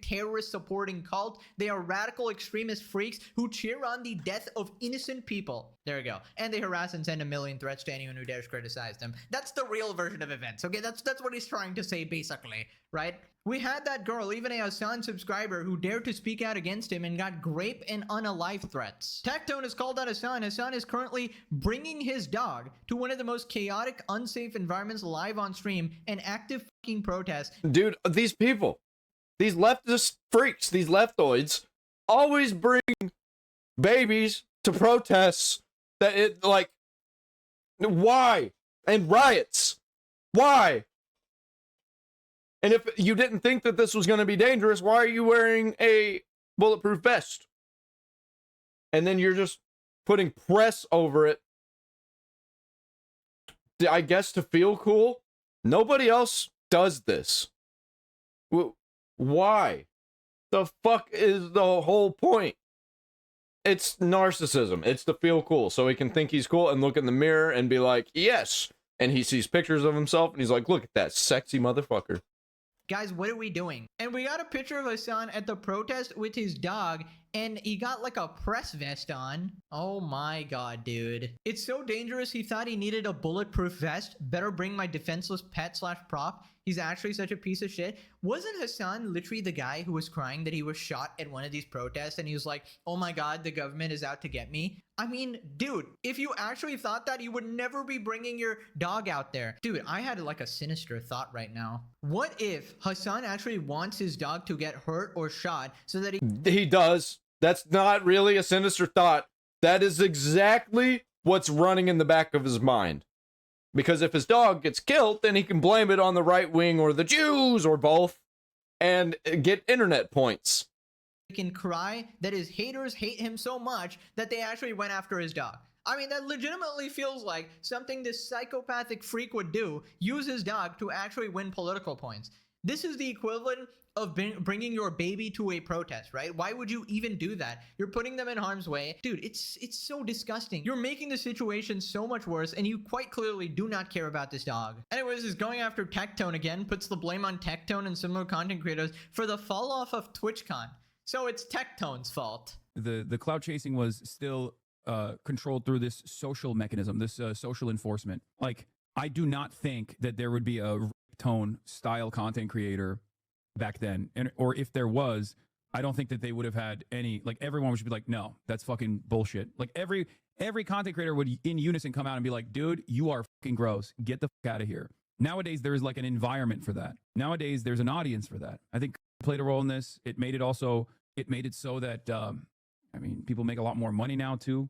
Terrorist supporting cult. They are radical extremist freaks who cheer on the death of innocent people. There we go. And they harass and send a million threats to anyone who dares criticize them. That's the real version of events. Okay, that's what he's trying to say, basically, right? We had that girl, even a Hasan subscriber, who dared to speak out against him and got grape and unalive threats. Tactone has called out Hasan. Hasan is currently bringing his dog to one of the most chaotic, unsafe environments live on stream, an active fucking protest. Dude, these people, these leftist freaks, these leftoids, always bring babies to protests why? And riots. Why? And if you didn't think that this was going to be dangerous, why are you wearing a bulletproof vest? And then you're just putting press over it, I guess, to feel cool. Nobody else does this. Why? The fuck is the whole point? It's narcissism. It's to feel cool, so he can think he's cool and look in the mirror and be like, yes. And he sees pictures of himself and he's like, look at that sexy motherfucker. Guys, what are we doing? And we got a picture of Hasan at the protest with his dog, and he got like a press vest on. Oh my god, dude. It's so dangerous he thought he needed a bulletproof vest. Better bring my defenseless pet /prop. he's actually such a piece of shit. Wasn't Hasan literally the guy who was crying that he was shot at one of these protests and he was like, oh my god, the government is out to get me? I mean, dude, if you actually thought that, you would never be bringing your dog out there. Dude, I had like a sinister thought right now. What if Hasan actually wants his dog to get hurt or shot so that He does. That's not really a sinister thought. That is exactly what's running in the back of his mind. Because if his dog gets killed, then he can blame it on the right wing or the Jews or both and get internet points. he can cry that his haters hate him so much that they actually went after his dog. I mean, that legitimately feels like something this psychopathic freak would do, use his dog to actually win political points. This is the equivalent of bringing your baby to a protest, right? Why would you even do that? You're putting them in harm's way. Dude, it's so disgusting. You're making the situation so much worse, and you quite clearly do not care about this dog. Anyways, is going after Tectone again, puts the blame on Tectone and similar content creators for the fall off of TwitchCon. So it's Tectone's fault. The cloud chasing was still controlled through this social mechanism, this social enforcement. Like, I do not think that there would be a tone style content creator back then, and or if there was, I don't think that they would have had any, like, everyone would just be like, no, that's fucking bullshit. Like every content creator would in unison come out and be like, dude, you are fucking gross, get the fuck out of here. Nowadays there is like an environment for that. Nowadays there's an audience for that. I think it played a role in this. It made it so that I mean, people make a lot more money now too.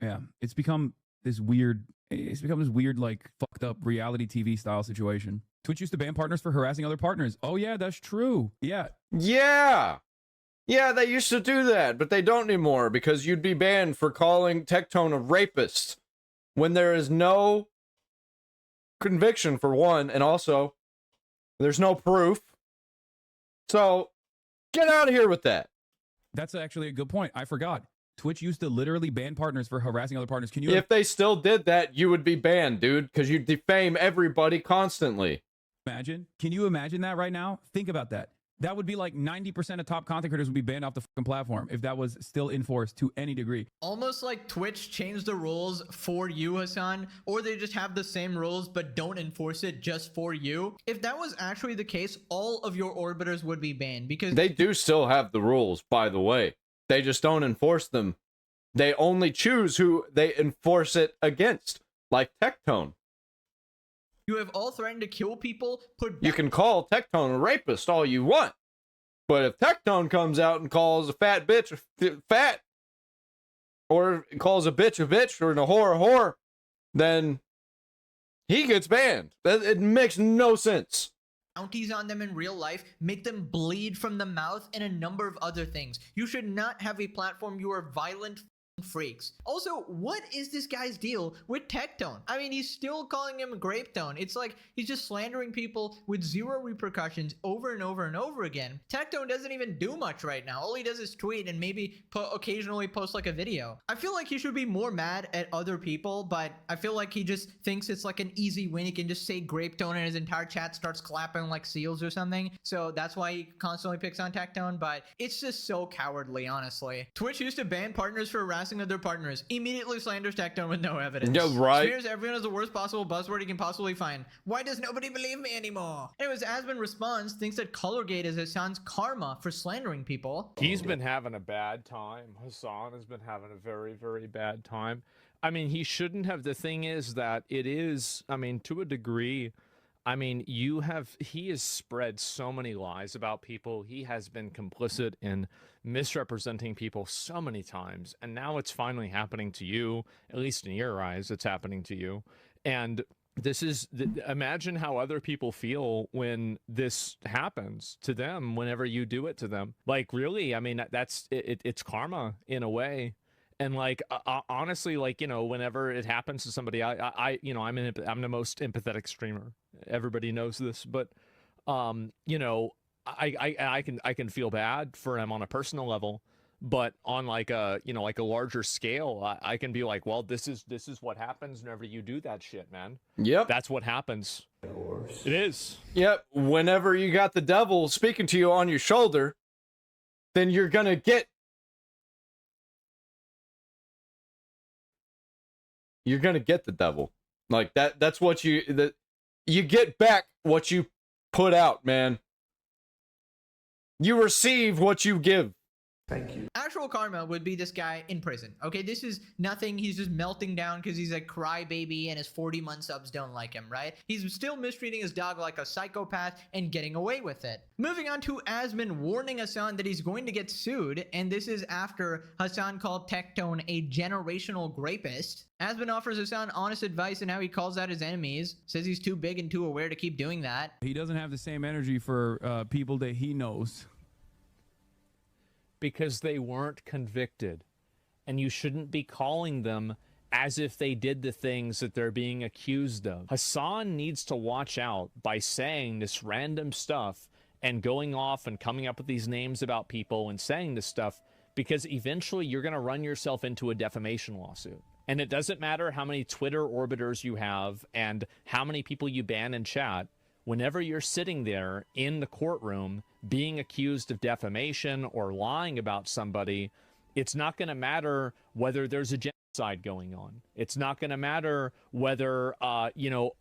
Yeah, it's become this weird like fucked up reality TV style situation. Twitch used to ban partners for harassing other partners. Oh yeah, that's true. Yeah, they used to do that, but they don't anymore because you'd be banned for calling Tectone a rapist when there is no conviction for one, and also there's no proof. So get out of here with that. That's actually a good point. I forgot. Twitch used to literally ban partners for harassing other partners. Can you? If they still did that, you would be banned, dude, because you defame everybody constantly. Imagine? Can you imagine that right now? Think about that. That would be like 90% of top content creators would be banned off the fucking platform if that was still enforced to any degree. Almost like Twitch changed the rules for you, Hasan, or they just have the same rules but don't enforce it just for you. If that was actually the case, all of your orbiters would be banned because they do still have the rules, by the way. They just don't enforce them. They only choose who they enforce it against, like Tectone. You have all threatened to kill people. You can call Tectone a rapist all you want, but if Tectone comes out and calls a fat bitch fat, or calls a bitch or a whore a whore, then he gets banned. It makes no sense. Bounties on them in real life, make them bleed from the mouth, and a number of other things. You should not have a platform. You are violent freaks. Also, what is this guy's deal with Tectone? I mean, he's still calling him Grape Tone. It's like he's just slandering people with zero repercussions over and over and over again. Tectone doesn't even do much right now. All he does is tweet and maybe occasionally post like a video. I feel like he should be more mad at other people, but I feel like he just thinks it's like an easy win. He can just say Grape Tone and his entire chat starts clapping like seals or something. So that's why he constantly picks on Tectone, but it's just so cowardly, honestly. Twitch used to ban partners for harassing other partners, immediately slanders Tectone with no evidence. Yeah, right. Smears everyone as the worst possible buzzword he can possibly find. Why does nobody believe me anymore? Anyways, Asbin responds, thinks that Collargate is Hasan's karma for slandering people. He's been having a bad time. Hasan has been having a very, very bad time. I mean, he shouldn't have. The thing is that it is, I mean, to a degree, I mean, he has spread so many lies about people. He has been complicit in misrepresenting people so many times. And now it's finally happening to you, at least in your eyes, it's happening to you. And this is, imagine how other people feel when this happens to them, whenever you do it to them. Like, really, I mean, it's karma in a way. And like, honestly, like, you know, whenever it happens to somebody, I'm the most empathetic streamer. Everybody knows this, but, you know, I can feel bad for him on a personal level, but on like a, you know, like a larger scale, I can be like, well, this is what happens whenever you do that shit, man. Yep. That's what happens. It is. Yep. Whenever you got the devil speaking to you on your shoulder, then you're gonna get the devil. Like that's what you get back what you put out, man. You receive what you give. Thank you. Actual karma would be this guy in prison. Okay, this is nothing. He's just melting down because he's a crybaby and his 40-month subs don't like him, right? He's still mistreating his dog like a psychopath and getting away with it. Moving on to Asman warning Hasan that he's going to get sued, and this is after Hasan called Tectone a generational rapist. Asman offers Hasan honest advice on how he calls out his enemies, says he's too big and too aware to keep doing that. He doesn't have the same energy for people that he knows. Because they weren't convicted. And you shouldn't be calling them as if they did the things that they're being accused of. Hasan needs to watch out by saying this random stuff and going off and coming up with these names about people and saying this stuff, because eventually you're going to run yourself into a defamation lawsuit. And it doesn't matter how many Twitter orbiters you have and how many people you ban in chat. Whenever you're sitting there in the courtroom being accused of defamation or lying about somebody, it's not going to matter whether there's a genocide going on. It's not going to matter whether,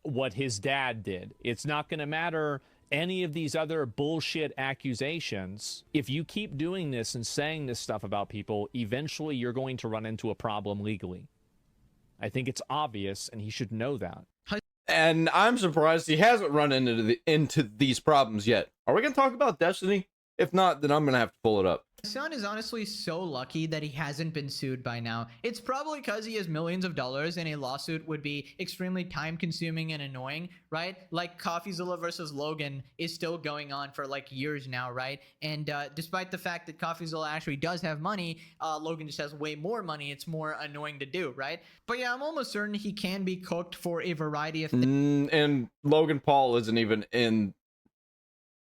what his dad did. It's not going to matter any of these other bullshit accusations. If you keep doing this and saying this stuff about people, eventually you're going to run into a problem legally. I think it's obvious, and he should know that. And I'm surprised he hasn't run into these problems yet. Are we going to talk about Destiny? If not, then I'm going to have to pull it up. Hasan is honestly so lucky that he hasn't been sued by now. It's probably because he has millions of dollars and a lawsuit would be extremely time consuming and annoying, right? Like CoffeeZilla versus Logan is still going on for like years now, right? And despite the fact that CoffeeZilla actually does have money, Logan just has way more money. It's more annoying to do, right? But yeah, I'm almost certain he can be cooked for a variety of things. And Logan Paul isn't even in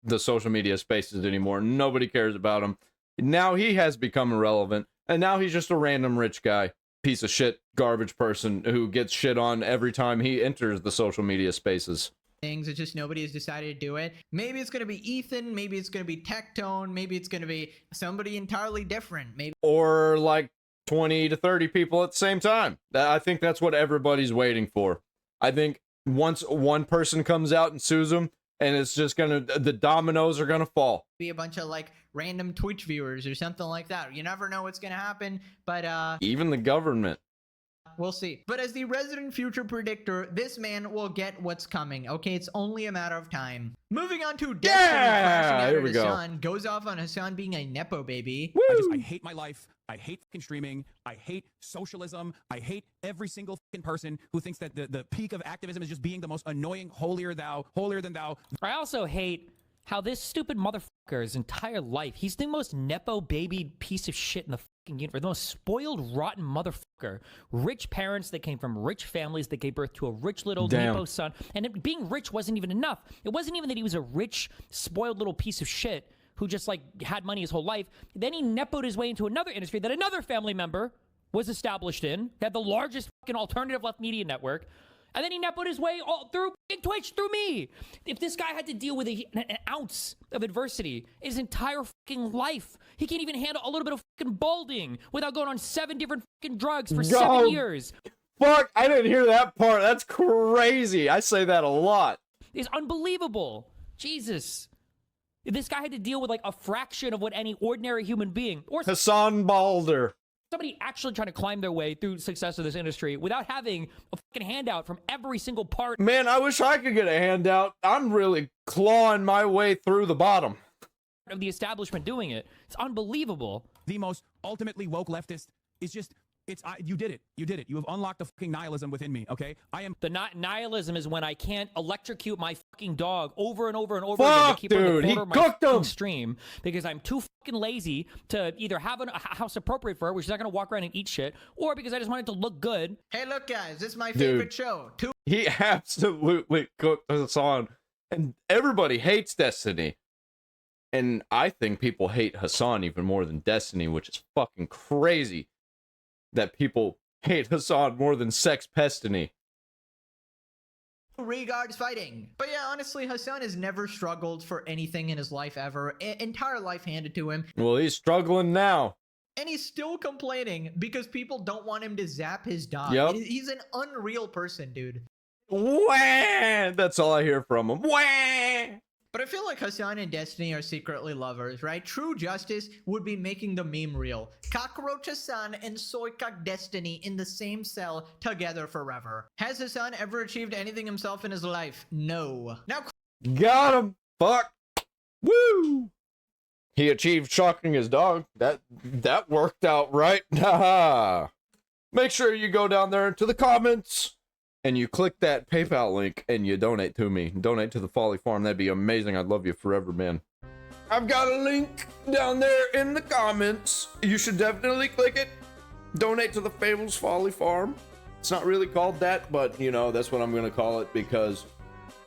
the social media spaces anymore. Nobody cares about him. Now he has become irrelevant, and now he's just a random rich guy, piece of shit, garbage person who gets shit on every time he enters the social media spaces. It's just nobody has decided to do it. Maybe it's going to be Ethan, maybe it's going to be Tectone, maybe it's going to be somebody entirely different. Maybe or like 20 to 30 people at the same time. I think that's what everybody's waiting for. I think once one person comes out and sues him, and it's just the dominoes are gonna fall. Be a bunch of like random Twitch viewers or something like that. You never know what's gonna happen, but even the government. We'll see. But as the resident future predictor, this man will get what's coming. Okay, it's only a matter of time. Moving on to Destiny crashing out here at we go. Hasan, goes off on Hasan being a nepo baby. I hate my life. I hate fucking streaming. I hate socialism. I hate every single fucking person who thinks that the peak of activism is just being the most annoying, holier than thou. I also hate how this stupid motherfucker's entire life, he's the most nepo baby piece of shit in the fucking universe, the most spoiled, rotten motherfucker. Rich parents that came from rich families that gave birth to a rich little nepo son. And being rich wasn't even enough. It wasn't even that he was a rich, spoiled little piece of shit who just like had money his whole life. Then he nepoed his way into another industry that another family member was established in, had the largest fucking alternative left media network. And then he nepoed his way all through Twitch, through me. If this guy had to deal with an ounce of adversity his entire fucking life, he can't even handle a little bit of fucking balding without going on 7 different fucking drugs for 7 years. Fuck, I didn't hear that part. That's crazy. I say that a lot. It's unbelievable. Jesus. If this guy had to deal with like a fraction of what any ordinary human being or Hasan Balder, somebody actually trying to climb their way through success of this industry without having a fucking handout from every single part. Man, I wish I could get a handout. I'm really clawing my way through the bottom of the establishment doing it. It's unbelievable. The most ultimately woke leftist is just, you did it. You did it. You have unlocked the fucking nihilism within me, okay? The nihilism is when I can't electrocute my fucking dog over and over and over again to keep her in the corner of my fucking stream because I'm too fucking lazy to either have a house appropriate for her, which is not going to walk around and eat shit, or because I just want it to look good. Hey, look, guys, this is my favorite show. He absolutely cooked Hasan, and everybody hates Destiny. And I think people hate Hasan even more than Destiny, which is fucking crazy. That people hate Hasan more than Sex Pestiny. Regards fighting. But yeah, honestly, Hasan has never struggled for anything in his life ever. Entire life handed to him. Well, he's struggling now. And he's still complaining because people don't want him to zap his dog. Yep. He's an unreal person, dude. Wah! That's all I hear from him. Wah! But I feel like Hasan and Destiny are secretly lovers, right? True justice would be making the meme real. Cockroach Hasan and Soycock Destiny in the same cell together forever. Has Hasan ever achieved anything himself in his life? No. Now, Got him. Fuck. Woo. He achieved shocking his dog. That worked out right. Haha. Make sure you go down there into the comments and you click that PayPal link and you donate to me. Donate to the Folly Farm. That'd be amazing. I'd love you forever, man. I've got a link down there in the comments. You should definitely click it. Donate to the Fables Folly Farm. It's not really called that, but you know, that's what I'm going to call it because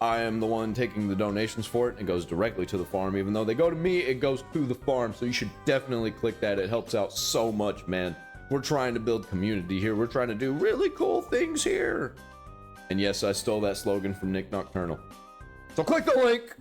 I am the one taking the donations for it. It goes directly to the farm. Even though they go to me, it goes to the farm. So you should definitely click that. It helps out so much, man. We're trying to build community here. We're trying to do really cool things here. And yes, I stole that slogan from Nick Nocturnal. So click the link.